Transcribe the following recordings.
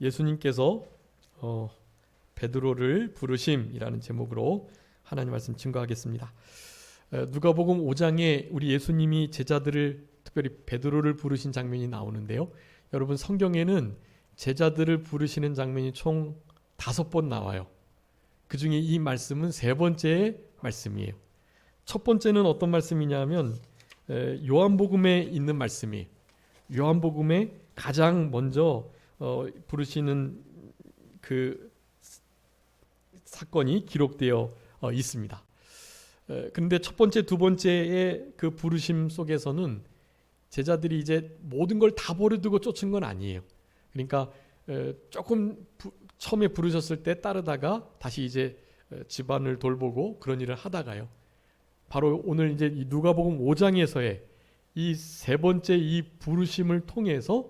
예수님께서 베드로를 부르심이라는 제목으로 하나님 말씀 증거하겠습니다. 누가복음 5장에 우리 예수님이 제자들을, 특별히 베드로를 부르신 장면이 나오는데요. 여러분, 성경에는 제자들을 부르시는 장면이 총 5번 나와요. 그 중에 이 말씀은 3번째 말씀이에요. 첫 번째는 어떤 말씀이냐면 요한복음에 있는 말씀이에요. 요한복음에 가장 먼저 부르시는 그 사건이 기록되어 있습니다. 그런데 첫 번째, 두 번째의 그 부르심 속에서는 제자들이 이제 모든 걸 다 버려두고 쫓은 건 아니에요. 그러니까 조금 처음에 부르셨을 때 따르다가 다시 이제 집안을 돌보고 그런 일을 하다가요. 바로 오늘 이제 이 누가복음 5장에서의 이 3번째 이 부르심을 통해서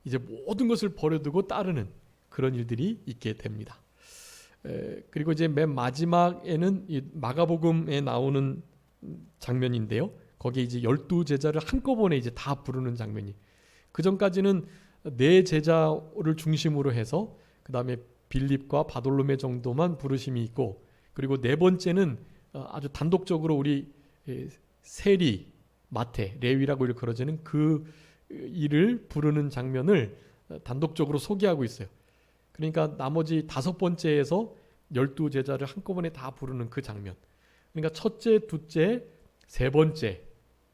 이제 모든 것을 버려두고 따르는 그런 일들이 있게 됩니다. 그리고 이제 맨 마지막에는 이 마가복음에 나오는 장면인데요. 거기에 이제 12제자를 한꺼번에 이제 다 부르는 장면이. 그 전까지는 4제자를 중심으로 해서 그 다음에 빌립과 바돌로메 정도만 부르심이 있고, 그리고 4번째는 아주 단독적으로 우리 세리, 마태, 레위라고 일컬어지는 그 일을 부르는 장면을 단독적으로 소개하고 있어요. 그러니까 나머지 5번째에서 12제자를 한꺼번에 다 부르는 그 장면. 그러니까 첫째, 둘째, 3번째,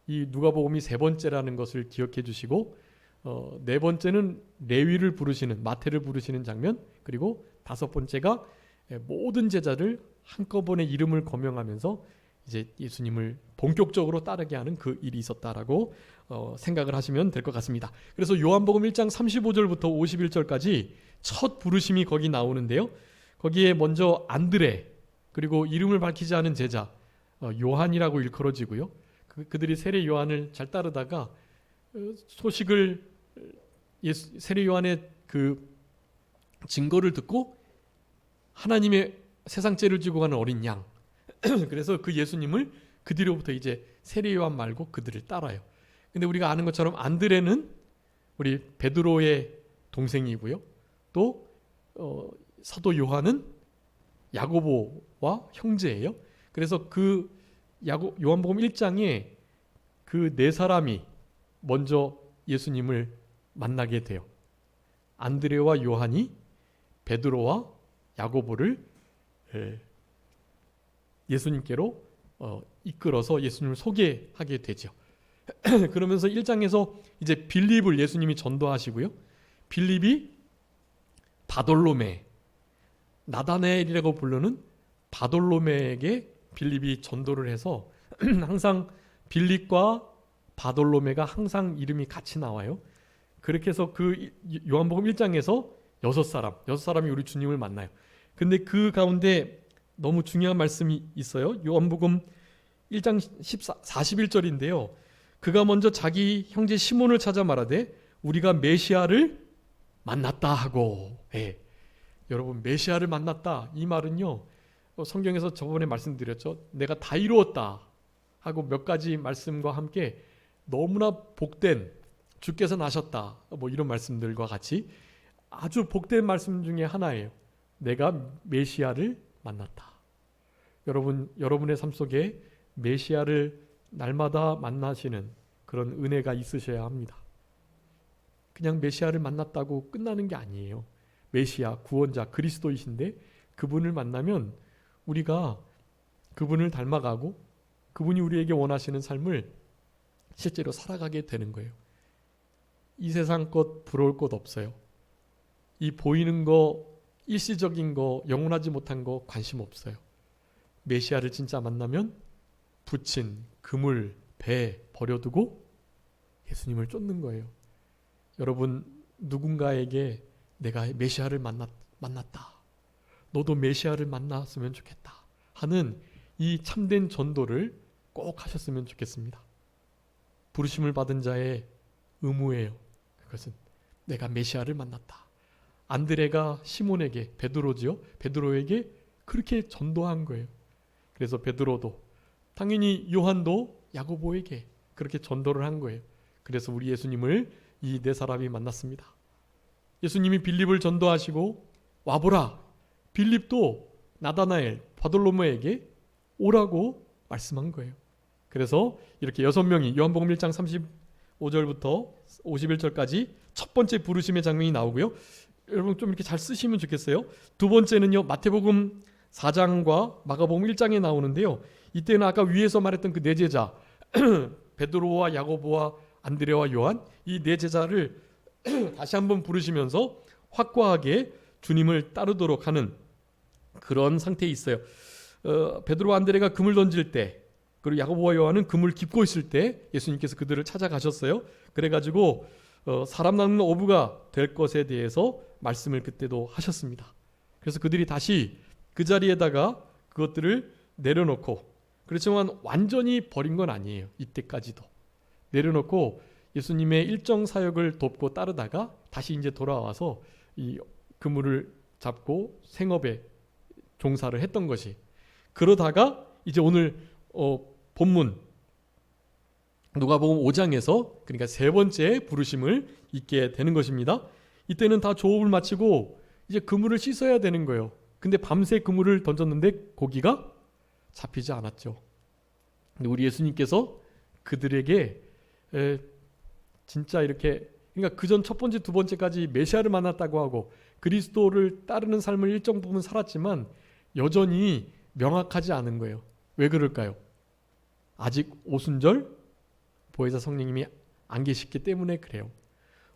이 누가복음이 3번째라는 것을 기억해 주시고, 4번째는 레위를 부르시는, 마태를 부르시는 장면, 그리고 5번째가 모든 제자를 한꺼번에 이름을 거명하면서 이제 예수님을 본격적으로 따르게 하는 그 일이 있었다라고 생각을 하시면 될 것 같습니다. 그래서 요한복음 1장 35절부터 51절까지 첫 부르심이 거기 나오는데요. 거기에 먼저 안드레, 그리고 이름을 밝히지 않은 제자 요한이라고 일컬어지고요. 그들이 세례 요한을 잘 따르다가 소식을, 세례 요한의 그 증거를 듣고 하나님의 세상 죄를 지고 가는 어린 양, 그래서 그 예수님을 그 뒤로부터 이제 세례 요한 말고 그들을 따라요. 근데 우리가 아는 것처럼 안드레는 우리 베드로의 동생이고요. 또 사도 요한은 야고보와 형제예요. 그래서 그 요한복음 1장에 그 4사람이 먼저 예수님을 만나게 돼요. 안드레와 요한이 베드로와 야고보를 예수님께로 이끌어서 예수님을 소개하게 되죠. 그러면서 1장에서 이제 빌립을 예수님이 전도하시고요. 빌립이 바돌로메, 나다나엘이라고 부르는 바돌로메에게 빌립이 전도를 해서 항상 빌립과 바돌로메가 항상 이름이 같이 나와요. 그렇게 해서 그 요한복음 1장에서 6사람이 우리 주님을 만나요. 근데 그 가운데 너무 중요한 말씀이 있어요. 요한복음 1장 41절인데요. 그가 먼저 자기 형제 시몬을 찾아 말하되 우리가 메시아를 만났다 하고, 여러분, 메시아를 만났다, 이 말은요, 성경에서 저번에 말씀드렸죠. 내가 다 이루었다 하고 몇 가지 말씀과 함께 너무나 복된, 주께서 나셨다, 뭐 이런 말씀들과 같이 아주 복된 말씀 중에 하나예요. 내가 메시아를 만났다. 여러분의 삶 속에 메시아를 날마다 만나시는 그런 은혜가 있으셔야 합니다. 그냥 메시아를 만났다고 끝나는 게 아니에요. 메시아, 구원자, 그리스도이신데 그분을 만나면 우리가 그분을 닮아가고 그분이 우리에게 원하시는 삶을 실제로 살아가게 되는 거예요. 이 세상 것 부러울 것 없어요. 이 보이는 거, 일시적인 거, 영원하지 못한 거 관심 없어요. 메시아를 진짜 만나면 부친 그물, 배 버려두고 예수님을 쫓는 거예요. 여러분, 누군가에게 내가 메시아를 만났다, 너도 메시아를 만났으면 좋겠다 하는 이 참된 전도를 꼭 하셨으면 좋겠습니다. 부르심을 받은 자의 의무예요. 그것은 내가 메시아를 만났다. 안드레가 시몬에게, 베드로에게 그렇게 전도한 거예요. 그래서 베드로도, 당연히 요한도 야고보에게 그렇게 전도를 한 거예요. 그래서 우리 예수님을 이 4사람이 만났습니다. 예수님이 빌립을 전도하시고 와보라. 빌립도 나다나엘, 바돌로메에게 오라고 말씀한 거예요. 그래서 이렇게 6명이 요한복음 1장 35절부터 51절까지 첫 번째 부르심의 장면이 나오고요. 여러분 좀 이렇게 잘 쓰시면 좋겠어요. 두 번째는요, 마태복음 4장과 마가복음 1장에 나오는데요. 이때는 아까 위에서 말했던 그 네 제자 베드로와 야고보와 안드레와 요한, 이 네 제자를 다시 한번 부르시면서 확고하게 주님을 따르도록 하는 그런 상태에 있어요. 베드로와 안드레가 금을 던질 때, 그리고 야고보와 요한은 금을 깁고 있을 때 예수님께서 그들을 찾아가셨어요. 그래가지고 사람 낳는 어부가 될 것에 대해서 말씀을 그때도 하셨습니다. 그래서 그들이 다시 그 자리에다가 그것들을 내려놓고, 그렇지만 완전히 버린 건 아니에요. 이때까지도 내려놓고 예수님의 일정 사역을 돕고 따르다가 다시 이제 돌아와서 이 그물을 잡고 생업에 종사를 했던 것이, 그러다가 이제 오늘 본문 누가복음 5장에서 그러니까 세 번째 부르심을 잊게 되는 것입니다. 이때는 다 조업을 마치고 이제 그물을 씻어야 되는 거예요. 근데 밤새 그물을 던졌는데 고기가 잡히지 않았죠. 근데 우리 예수님께서 그들에게 진짜 이렇게, 그러니까 그전 첫 번째 두 번째까지 메시아를 만났다고 하고 그리스도를 따르는 삶을 일정 부분 살았지만 여전히 명확하지 않은 거예요. 왜 그럴까요? 아직 오순절 보혜사 성령님이 안 계시기 때문에 그래요.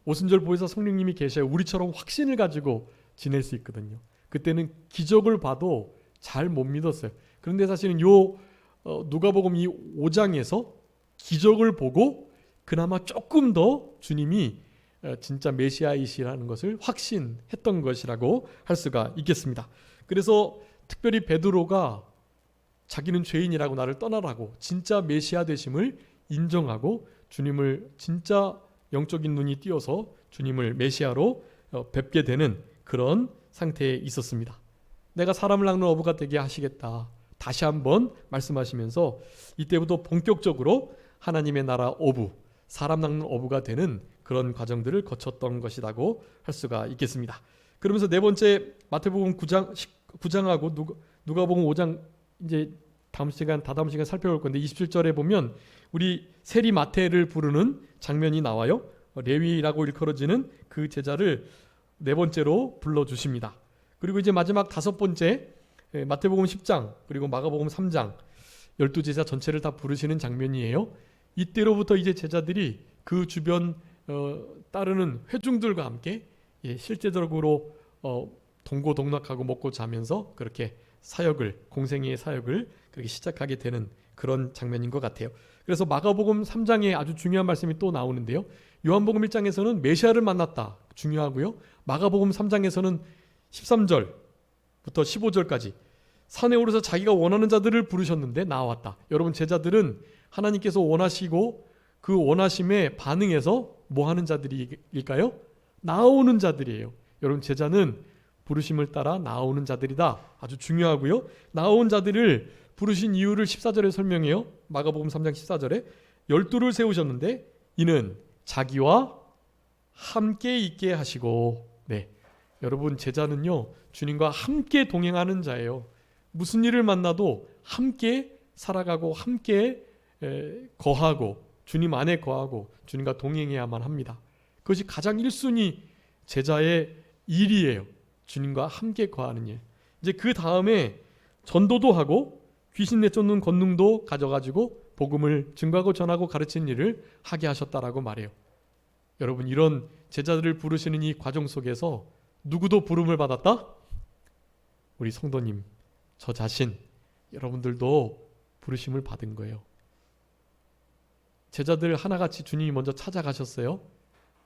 오순절 보혜사 성령님이 계셔야 우리처럼 확신을 가지고 지낼 수 있거든요. 그때는 기적을 봐도 잘 못 믿었어요. 그런데 사실은 누가복음 이 5장에서 기적을 보고 그나마 조금 더 주님이 진짜 메시아이시라는 것을 확신했던 것이라고 할 수가 있겠습니다. 그래서 특별히 베드로가 자기는 죄인이라고 나를 떠나라고 진짜 메시아 되심을 인정하고 주님을 진짜 영적인 눈이 띄어서 주님을 메시아로 뵙게 되는 그런 상태에 있었습니다. 내가 사람을 낚는 어부가 되게 하시겠다 다시 한번 말씀하시면서 이때부터 본격적으로 하나님의 나라 어부, 사람 낚는 어부가 되는 그런 과정들을 거쳤던 것이라고 할 수가 있겠습니다. 그러면서 네 번째 마태복음 9장하고 누가복음 5장 이제 다다음 시간 살펴볼 건데 27절에 보면 우리 세리 마태를 부르는 장면이 나와요. 레위라고 일컬어지는 그 제자를 네 번째로 불러주십니다. 그리고 이제 마지막 다섯 번째 마태복음 10장 그리고 마가복음 3장 12제자 전체를 다 부르시는 장면이에요. 이때로부터 이제 제자들이 그 주변 따르는 회중들과 함께 실제적으로 동고동락하고 먹고 자면서 그렇게 공생애의 사역을 그렇게 시작하게 되는 그런 장면인 것 같아요. 그래서 마가복음 3장에 아주 중요한 말씀이 또 나오는데요. 요한복음 1장에서는 메시아를 만났다. 중요하고요. 마가복음 3장에서는 13절부터 15절까지 산에 오르서 자기가 원하는 자들을 부르셨는데 나왔다. 여러분 제자들은 하나님께서 원하시고 그 원하심에 반응해서 뭐 하는 자들일까요? 나오는 자들이에요. 여러분 제자는 부르심을 따라 나오는 자들이다. 아주 중요하고요. 나온 자들을 부르신 이유를 14절에 설명해요. 마가복음 3장 14절에 12를 세우셨는데 이는 자기와 함께 있게 하시고, 네, 여러분 제자는요 주님과 함께 동행하는 자예요. 무슨 일을 만나도 함께 살아가고 함께 거하고 주님 안에 거하고 주님과 동행해야만 합니다. 그것이 가장 1순위 제자의 일이에요. 주님과 함께 거하는 일. 이제 그 다음에 전도도 하고 귀신 내쫓는 권능도 가져가지고 복음을 증거하고 전하고 가르치는 일을 하게 하셨다라고 말해요. 여러분 이런 제자들을 부르시는 이 과정 속에서 누구도 부름을 받았다? 우리 성도님, 저 자신, 여러분들도 부르심을 받은 거예요. 제자들 하나같이 주님이 먼저 찾아가셨어요.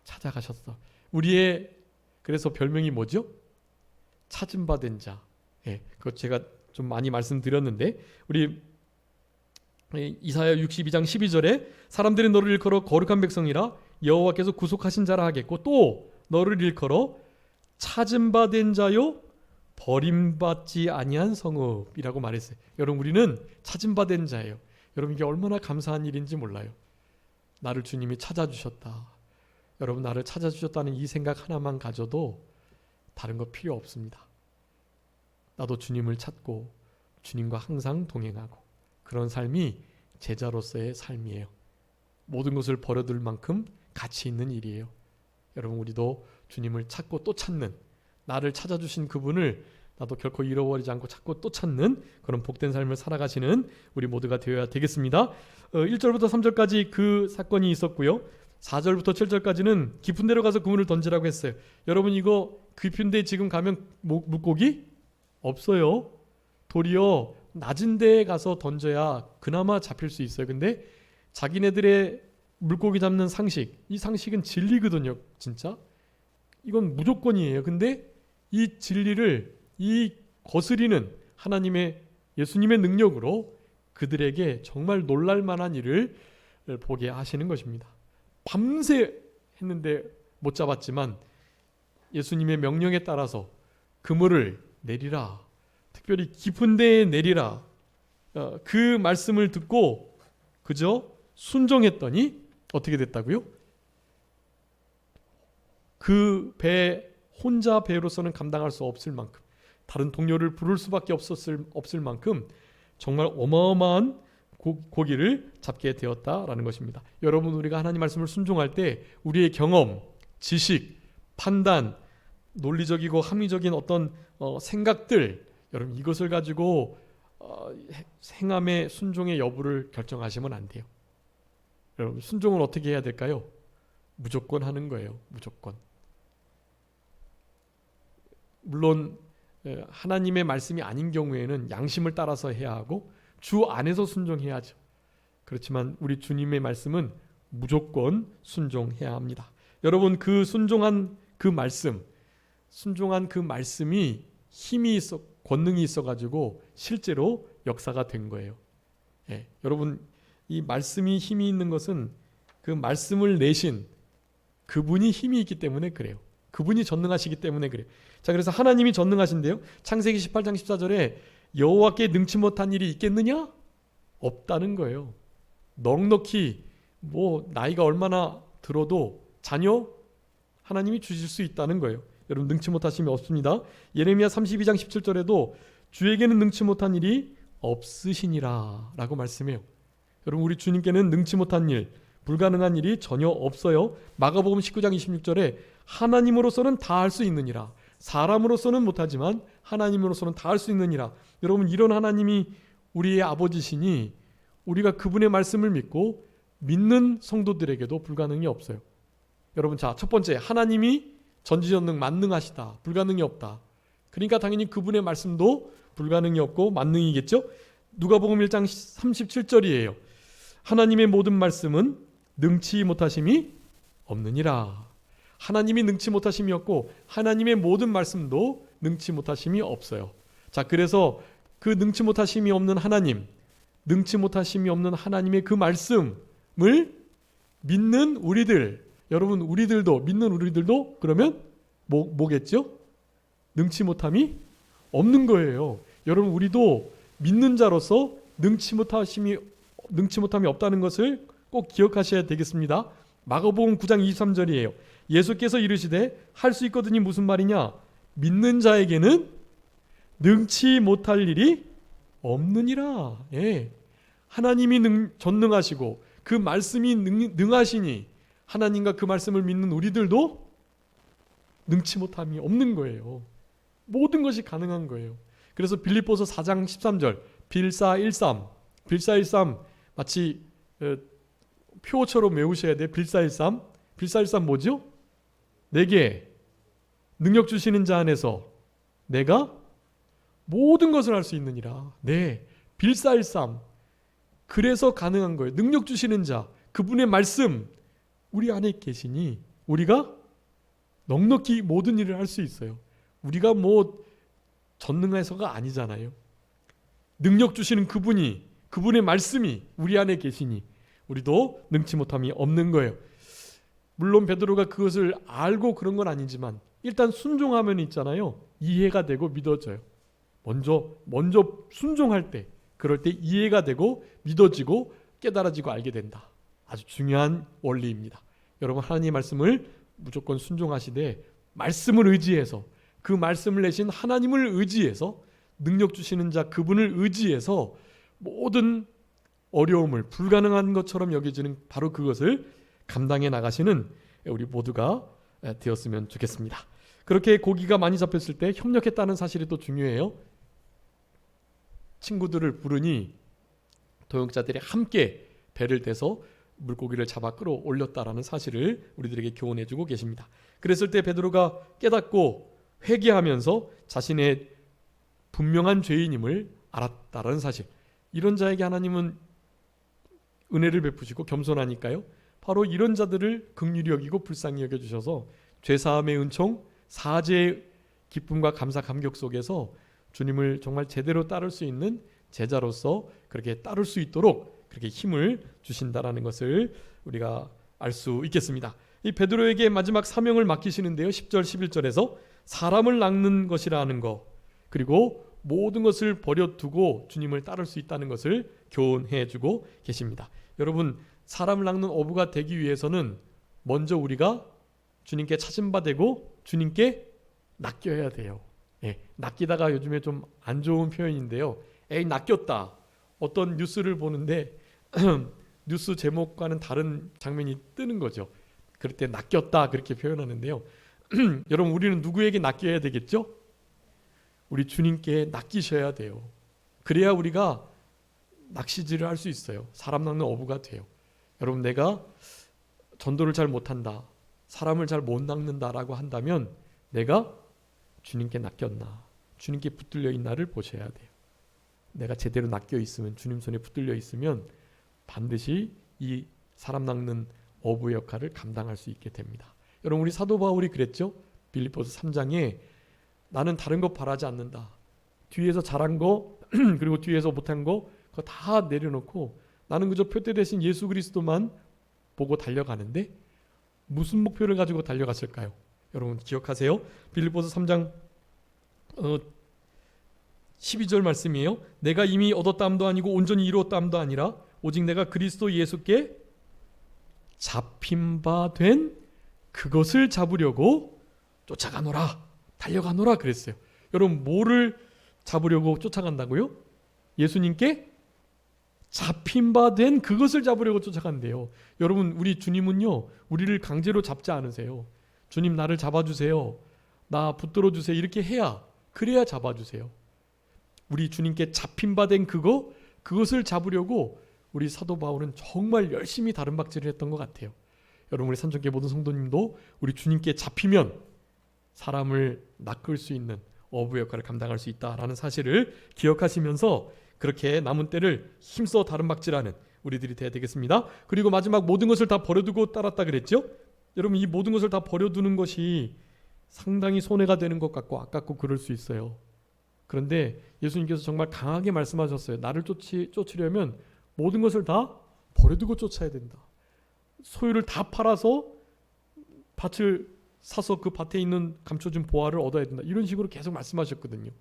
찾아가셨어. 우리의 그래서 별명이 뭐죠? 찾음받은 자. 그것 제가 좀 많이 말씀드렸는데 우리 이사야 62장 12절에 사람들이 너를 일컬어 거룩한 백성이라 여호와께서 구속하신 자라 하겠고 또 너를 일컬어 찾음받은 자요 버림받지 아니한 성읍이라고 말했어요. 여러분 우리는 찾음받은 자예요. 여러분 이게 얼마나 감사한 일인지 몰라요. 나를 주님이 찾아주셨다. 여러분 나를 찾아주셨다는 이 생각 하나만 가져도 다른 거 필요 없습니다. 나도 주님을 찾고 주님과 항상 동행하고 그런 삶이 제자로서의 삶이에요. 모든 것을 버려둘 만큼 가치 있는 일이에요. 여러분 우리도 주님을 찾고 또 찾는, 나를 찾아주신 그분을 나도 결코 잃어버리지 않고 찾고 또 찾는 그런 복된 삶을 살아가시는 우리 모두가 되어야 되겠습니다. 1절부터 3절까지 그 사건이 있었고요. 4절부터 7절까지는 깊은 데로 가서 그물을 던지라고 했어요. 여러분 이거 깊은 데 지금 가면 물고기 없어요. 도리어 낮은 데에 가서 던져야 그나마 잡힐 수 있어요. 근데 자기네들의 물고기 잡는 상식, 이 상식은 진리거든요. 진짜 이건 무조건이에요. 근데 이 진리를, 이 거스리는 하나님의, 예수님의 능력으로 그들에게 정말 놀랄만한 일을 보게 하시는 것입니다. 밤새 했는데 못 잡았지만 예수님의 명령에 따라서 그물을 내리라, 특별히 깊은 데에 내리라, 그 말씀을 듣고 그저 순종했더니 어떻게 됐다고요? 그 배, 혼자 배로서는 감당할 수 없을 만큼, 다른 동료를 부를 수밖에 없을 만큼 정말 어마어마한 고기를 잡게 되었다라는 것입니다. 여러분 우리가 하나님 말씀을 순종할 때 우리의 경험, 지식, 판단, 논리적이고 합리적인 어떤 생각들, 여러분 이것을 가지고 행함의 순종의 여부를 결정하시면 안 돼요. 여러분 순종을 어떻게 해야 될까요? 무조건 하는 거예요. 무조건. 물론 하나님의 말씀이 아닌 경우에는 양심을 따라서 해야 하고 주 안에서 순종해야죠. 그렇지만 우리 주님의 말씀은 무조건 순종해야 합니다. 여러분 그 순종한 그 말씀, 순종한 그 말씀이 힘이 있어, 권능이 있어가지고 실제로 역사가 된 거예요. 여러분 이 말씀이 힘이 있는 것은 그 말씀을 내신 그분이 힘이 있기 때문에 그래요. 그분이 전능하시기 때문에 그래요. 자, 그래서 하나님이 전능하신데요. 창세기 18장 14절에 여호와께 능치 못한 일이 있겠느냐? 없다는 거예요. 넉넉히 나이가 얼마나 들어도 자녀 하나님이 주실 수 있다는 거예요. 여러분 능치 못하심이 없습니다. 예레미야 32장 17절에도 주에게는 능치 못한 일이 없으시니라 라고 말씀해요. 여러분 우리 주님께는 능치 못한 일, 불가능한 일이 전혀 없어요. 마가복음 19장 26절에 하나님으로서는 다 할 수 있느니라. 사람으로서는 못하지만 하나님으로서는 다 할 수 있느니라. 여러분 이런 하나님이 우리의 아버지시니 우리가 그분의 말씀을 믿고 믿는 성도들에게도 불가능이 없어요. 여러분 자, 첫 번째 하나님이 전지전능 만능하시다. 불가능이 없다. 그러니까 당연히 그분의 말씀도 불가능이 없고 만능이겠죠. 누가복음 1장 37절이에요. 하나님의 모든 말씀은 능치 못하심이 없느니라. 하나님이 능치 못하심이 없고 하나님의 모든 말씀도 능치 못하심이 없어요. 자, 그래서 그 능치 못하심이 없는 하나님, 능치 못하심이 없는 하나님의 그 말씀을 믿는 우리들, 여러분 우리들도 믿는 우리들도 그러면 뭐겠죠? 능치 못함이 없는 거예요. 여러분 우리도 믿는 자로서 능치 못함이 없다는 것을 꼭 기억하셔야 되겠습니다. 마가복음 9장 23절이에요. 예수께서 이르시되 할 수 있거든이 무슨 말이냐? 믿는 자에게는 능치 못할 일이 없느니라. 하나님이 전능하시고 그 말씀이 능하시니 하나님과 그 말씀을 믿는 우리들도 능치 못함이 없는 거예요. 모든 것이 가능한 거예요. 그래서 빌립보서 4장 13절 빌사일삼 마치 표어처럼 외우셔야 돼요. 빌사일삼 뭐죠? 내게 능력 주시는 자 안에서 내가 모든 것을 할 수 있느니라. 네, 빌사일삼. 그래서 가능한 거예요. 능력 주시는 자, 그분의 말씀 우리 안에 계시니 우리가 넉넉히 모든 일을 할 수 있어요. 우리가 전능해서가 아니잖아요. 능력 주시는 그분이, 그분의 말씀이 우리 안에 계시니 우리도 능치 못함이 없는 거예요. 물론 베드로가 그것을 알고 그런 건 아니지만 일단 순종하면 있잖아요. 이해가 되고 믿어져요. 먼저 순종할 때, 그럴 때 이해가 되고 믿어지고 깨달아지고 알게 된다. 아주 중요한 원리입니다. 여러분 하나님의 말씀을 무조건 순종하시되 말씀을 의지해서 그 말씀을 내신 하나님을 의지해서 능력 주시는 자 그분을 의지해서 모든 어려움을 불가능한 것처럼 여겨지는 바로 그것을 감당해 나가시는 우리 모두가 되었으면 좋겠습니다. 그렇게 고기가 많이 잡혔을 때 협력했다는 사실이 또 중요해요. 친구들을 부르니 동역자들이 함께 배를 대서 물고기를 잡아 끌어올렸다라는 사실을 우리들에게 교훈해 주고 계십니다. 그랬을 때 베드로가 깨닫고 회개하면서 자신의 분명한 죄인임을 알았다라는 사실, 이런 자에게 하나님은 은혜를 베푸시고 겸손하니까요, 바로 이런 자들을 긍휼히 여기고 불쌍히 여겨주셔서 죄사함의 은총, 사죄의 기쁨과 감사 감격 속에서 주님을 정말 제대로 따를 수 있는 제자로서 그렇게 따를 수 있도록 그렇게 힘을 주신다라는 것을 우리가 알 수 있겠습니다. 이 베드로에게 마지막 사명을 맡기시는데요, 10절 11절에서 사람을 낚는 것이라는 것, 그리고 모든 것을 버려두고 주님을 따를 수 있다는 것을 교훈해 주고 계십니다. 여러분, 사람을 낚는 어부가 되기 위해서는 먼저 우리가 주님께 찾은 바 되고 주님께 낚여야 돼요. 낚이다가 요즘에 좀 안 좋은 표현인데요, 낚였다. 어떤 뉴스를 보는데 뉴스 제목과는 다른 장면이 뜨는 거죠. 그럴 때 낚였다 그렇게 표현하는데요. 여러분, 우리는 누구에게 낚여야 되겠죠? 우리 주님께 낚이셔야 돼요. 그래야 우리가 낚시질을 할 수 있어요. 사람 낚는 어부가 돼요. 여러분, 내가 전도를 잘 못한다, 사람을 잘 못 낚는다라고 한다면 내가 주님께 낚였나, 주님께 붙들려 있나를 보셔야 돼요. 내가 제대로 낚여 있으면, 주님 손에 붙들려 있으면 반드시 이 사람 낚는 어부의 역할을 감당할 수 있게 됩니다. 여러분, 우리 사도 바울이 그랬죠. 빌립보서 3장에 나는 다른 것 바라지 않는다. 뒤에서 잘한 거 그리고 뒤에서 못한 거 그거 다 내려놓고 나는 그저 표대 대신 예수 그리스도만 보고 달려가는데 무슨 목표를 가지고 달려갔을까요? 여러분 기억하세요? 빌립보서 3장 12절 말씀이에요. 내가 이미 얻었다함도 아니고 온전히 이루었다함도 아니라 오직 내가 그리스도 예수께 잡힌 바 된 그것을 잡으려고 쫓아가노라, 달려가노라 그랬어요. 여러분, 뭐를 잡으려고 쫓아간다고요? 예수님께 잡힌 바 된 그것을 잡으려고 쫓아간대요. 여러분, 우리 주님은요, 우리를 강제로 잡지 않으세요. 주님 나를 잡아주세요, 나 붙들어 주세요, 이렇게 해야, 그래야 잡아주세요. 우리 주님께 잡힌 바 된 그것을 잡으려고 우리 사도 바울은 정말 열심히 다름박질을 했던 것 같아요. 여러분, 우리 산정교회 모든 성도님도 우리 주님께 잡히면 사람을 낚을 수 있는 어부 역할을 감당할 수 있다라는 사실을 기억하시면서 그렇게 남은 때를 힘써 다름박질하는 우리들이 돼야 되겠습니다. 그리고 마지막 모든 것을 다 버려두고 따랐다 그랬죠? 여러분, 이 모든 것을 다 버려두는 것이 상당히 손해가 되는 것 같고 아깝고 그럴 수 있어요. 그런데 예수님께서 정말 강하게 말씀하셨어요. 나를 쫓으려면 모든 것을 다 버려두고 쫓아야 된다. 소유를 다 팔아서 밭을 사서 그 밭에 있는 감춰진 보화를 얻어야 된다. 이런 식으로 계속 말씀하셨거든요.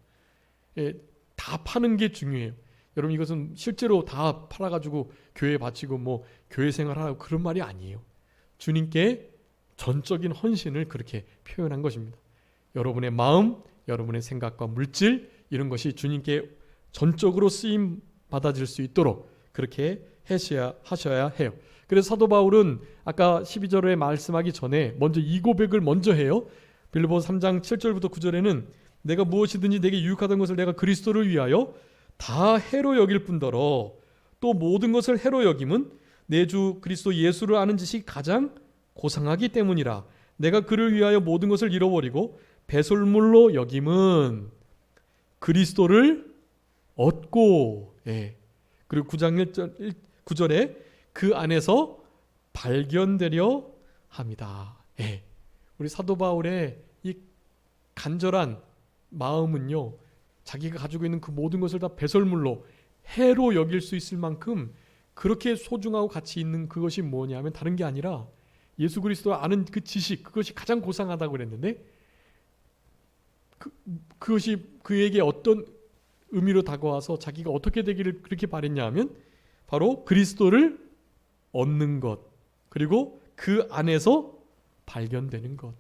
다 파는 게 중요해요. 여러분, 이것은 실제로 다 팔아가지고 교회에 바치고 뭐 교회 생활하고 그런 말이 아니에요. 주님께 전적인 헌신을 그렇게 표현한 것입니다. 여러분의 마음, 여러분의 생각과 물질, 이런 것이 주님께 전적으로 쓰임 받아질 수 있도록 그렇게 하셔야 해요. 그래서 사도 바울은 아까 12절에 말씀하기 전에 먼저 이 고백을 먼저 해요. 빌립보서 3장 7절부터 9절에는 내가 무엇이든지 내게 유익하던 것을 내가 그리스도를 위하여 다 해로 여길 뿐더러 또 모든 것을 해로 여김은 내 주 그리스도 예수를 아는 지식이 가장 고상하기 때문이라. 내가 그를 위하여 모든 것을 잃어버리고 배설물로 여김은 그리스도를 얻고, 그리고 9장 9절에 그 안에서 발견되려 합니다. 우리 사도 바울의 이 간절한 마음은요, 자기가 가지고 있는 그 모든 것을 다 배설물로 해로 여길 수 있을 만큼 그렇게 소중하고 가치 있는 그것이 뭐냐면 다른 게 아니라 예수 그리스도를 아는 그 지식, 그것이 가장 고상하다고 그랬는데 그것이 그에게 어떤 의미로 다가와서 자기가 어떻게 되기를 그렇게 바랬냐 하면 바로 그리스도를 얻는 것, 그리고 그 안에서 발견되는 것.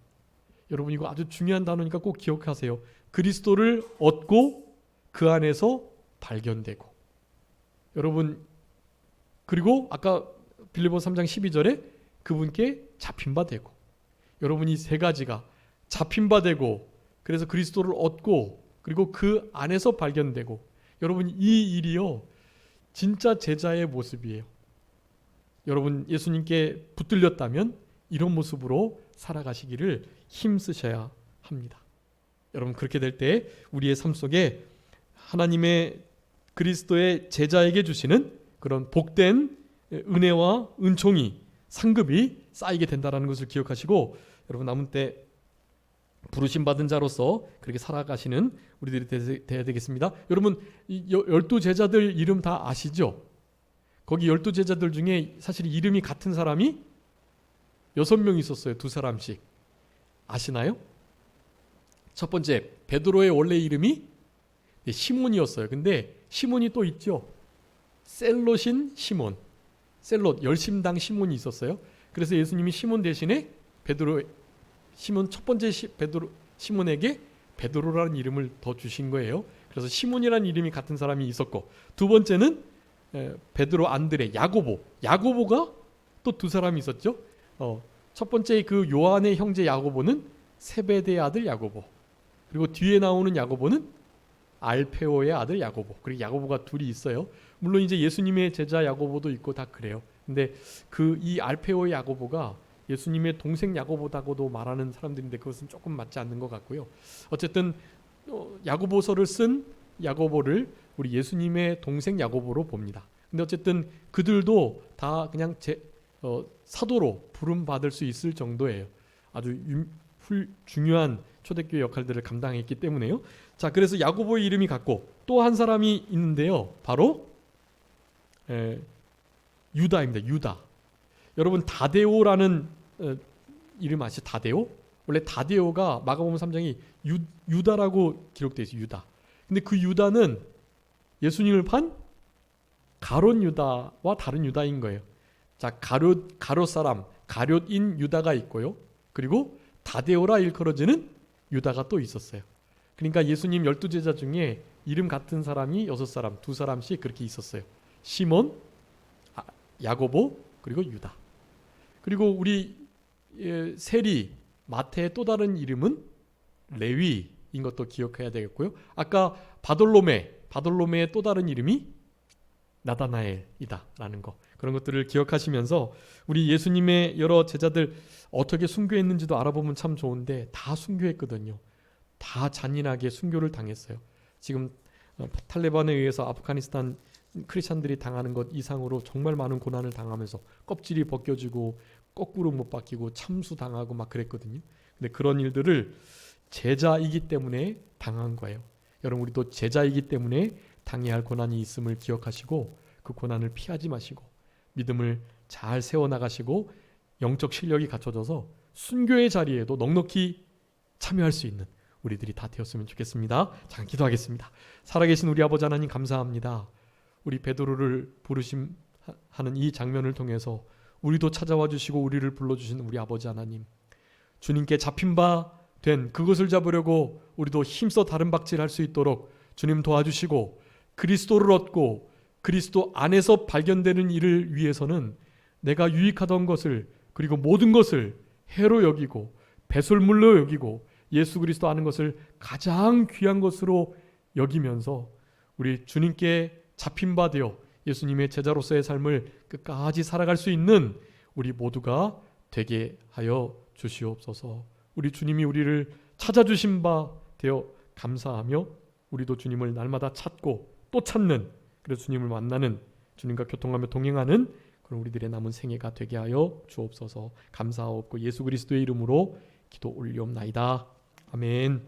여러분 이거 아주 중요한 단어니까 꼭 기억하세요. 그리스도를 얻고 그 안에서 발견되고. 여러분 그리고 아까 빌립보서 3장 12절에 그분께 잡힌 바 되고. 여러분 이 세 가지가 잡힌 바 되고, 그래서 그리스도를 얻고, 그리고 그 안에서 발견되고. 여러분 이 일이요 진짜 제자의 모습이에요. 여러분 예수님께 붙들렸다면 이런 모습으로 살아가시기를 힘쓰셔야 합니다. 여러분 그렇게 될 때 우리의 삶 속에 하나님의 그리스도의 제자에게 주시는 그런 복된 은혜와 은총이, 상급이 쌓이게 된다는 것을 기억하시고, 여러분 남은 때 부르심 받은 자로서 그렇게 살아가시는 우리들이 되어야 되겠습니다. 여러분 이 12제자들 이름 다 아시죠? 거기 12제자들 중에 사실 이름이 같은 사람이 6명 있었어요. 2사람씩. 아시나요? 첫 번째 베드로의 원래 이름이 시몬이었어요. 근데 시몬이 또 있죠. 셀롯인 시몬. 셀롯 열심당 시몬이 있었어요. 그래서 예수님이 시몬 대신에 베드로 시몬 첫 번째 베드로 시몬에게 베드로라는 이름을 더 주신 거예요. 그래서 시몬이라는 이름이 같은 사람이 있었고, 두 번째는 베드로, 안드레, 야고보가 또 2사람이 있었죠. 첫 번째 그 요한의 형제 야고보는 세베대의 아들 야고보, 그리고 뒤에 나오는 야고보는 알페오의 아들 야고보. 그리고 야고보가 둘이 있어요. 물론 이제 예수님의 제자 야고보도 있고 다 그래요. 근데 이 알페오의 야고보가 예수님의 동생 야고보다고도 말하는 사람들인데 그것은 조금 맞지 않는 것 같고요. 어쨌든 야고보서를 쓴 야고보를 우리 예수님의 동생 야고보로 봅니다. 근데 어쨌든 그들도 다 그냥 사도로 부름 받을 수 있을 정도예요. 아주 중요한 초대교회 역할들을 감당했기 때문에요. 자, 그래서 야고보의 이름이 같고 또 한 사람이 있는데요. 바로 유다입니다. 유다. 여러분 다데오라는 이름 아시죠? 다데오? 원래 다데오가 마가복음 3장이 유다라고 기록되어 있어요. 유다. 근데 그 유다는 예수님을 판 가롯 유다와 다른 유다인 거예요. 자, 가롯 사람, 가롯인 유다가 있고요. 그리고 다데오라 일컬어지는 유다가 또 있었어요. 그러니까 예수님 12제자 중에 이름 같은 사람이 6사람, 2사람씩 그렇게 있었어요. 시몬, 야고보, 그리고 유다. 그리고 우리 세리, 마태의 또 다른 이름은 레위인 것도 기억해야 되겠고요. 아까 바돌로메의 또 다른 이름이 나다나엘이다 라는 거, 그런 것들을 기억하시면서 우리 예수님의 여러 제자들 어떻게 순교했는지도 알아보면 참 좋은데 다 순교했거든요. 다 잔인하게 순교를 당했어요. 지금 탈레반에 의해서 아프가니스탄 크리스찬들이 당하는 것 이상으로 정말 많은 고난을 당하면서 껍질이 벗겨지고 거꾸로 못 박히고 참수당하고 막 그랬거든요. 근데 그런 일들을 제자이기 때문에 당한 거예요. 여러분 우리도 제자이기 때문에 당해야 할 고난이 있음을 기억하시고 그 고난을 피하지 마시고 믿음을 잘 세워나가시고 영적 실력이 갖춰져서 순교의 자리에도 넉넉히 참여할 수 있는 우리들이 다 되었으면 좋겠습니다. 잠깐 기도하겠습니다. 살아계신 우리 아버지 하나님 감사합니다. 우리 베드로를 부르심하는 이 장면을 통해서 우리도 찾아와 주시고 우리를 불러주신 우리 아버지 하나님, 주님께 잡힌 바 된 그것을 잡으려고 우리도 힘써 다른 박질할 수 있도록 주님 도와주시고, 그리스도를 얻고 그리스도 안에서 발견되는 일을 위해서는 내가 유익하던 것을, 그리고 모든 것을 해로 여기고 배설물로 여기고 예수 그리스도 아는 것을 가장 귀한 것으로 여기면서 우리 주님께 잡힌 바 되어 예수님의 제자로서의 삶을 끝까지 살아갈 수 있는 우리 모두가 되게 하여 주시옵소서. 우리 주님이 우리를 찾아주신 바 되어 감사하며 우리도 주님을 날마다 찾고 또 찾는, 그래서 주님을 만나는, 주님과 교통하며 동행하는 그런 우리들의 남은 생애가 되게 하여 주옵소서. 감사하옵고 예수 그리스도의 이름으로 기도 올리옵나이다. 아멘.